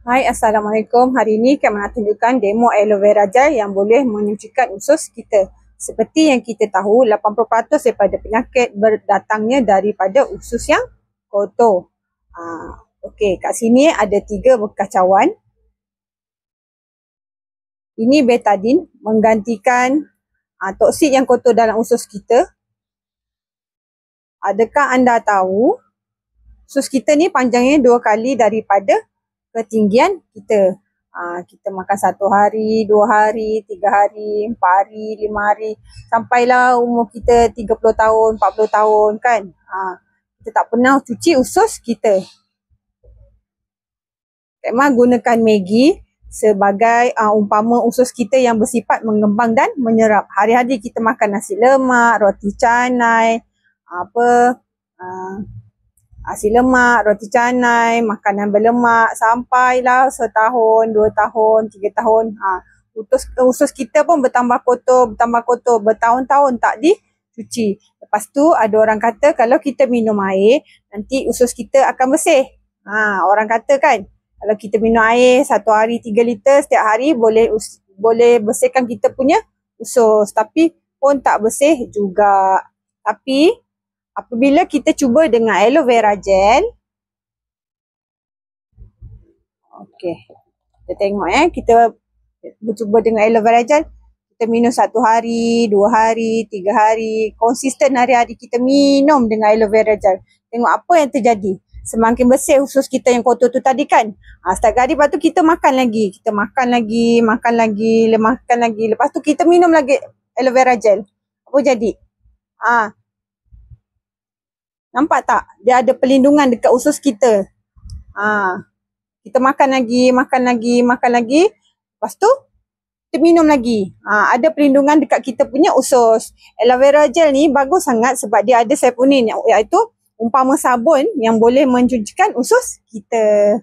Hai, Assalamualaikum. Hari ini kami nak tunjukkan demo aloe vera gel yang boleh menyucikan usus kita. Seperti yang kita tahu, 80% daripada penyakit berdatangnya daripada usus yang kotor. Okey, kat sini ada 3 bekas cawan. Ini betadine menggantikan toksit yang kotor dalam usus kita. Adakah anda tahu usus kita ni panjangnya 2 kali daripada ketinggian kita. Kita makan 1 hari, 2 hari, 3 hari, 4 hari, 5 hari, sampailah umur kita 30 tahun, 40 tahun kan. Kita tak pernah cuci usus kita. Kak Emma gunakan Maggi sebagai umpama usus kita yang bersifat mengembang dan menyerap. Hari-hari kita makan nasi lemak, roti canai, nasi lemak, roti canai, makanan berlemak sampailah setahun, 2 tahun, 3 tahun. Usus kita pun bertambah kotor, bertahun-tahun tak dicuci. Lepas tu ada orang kata kalau kita minum air, nanti usus kita akan bersih. Orang kata kan, kalau kita minum air 1 hari 3 liter setiap hari boleh bersihkan kita punya usus. Tapi pun tak bersih juga. Tapi apabila kita cuba dengan aloe vera gel. Okey. Kita tengok kita bercuba dengan aloe vera gel. Kita minum 1 hari, 2 hari, 3 hari. Konsisten hari-hari kita minum dengan aloe vera gel. Tengok apa yang terjadi. Semakin bersih usus kita yang kotor tu tadi kan. Setiap hari lepas tu kita makan lagi. Makan lagi. Lepas tu kita minum lagi aloe vera gel. Apa jadi? Nampak tak? Dia ada perlindungan dekat usus kita. Kita makan lagi. Lepas tu, kita minum lagi. Ada perlindungan dekat kita punya usus. Aloe vera gel ni bagus sangat sebab dia ada saponin, iaitu umpama sabun yang boleh mencucikan usus kita.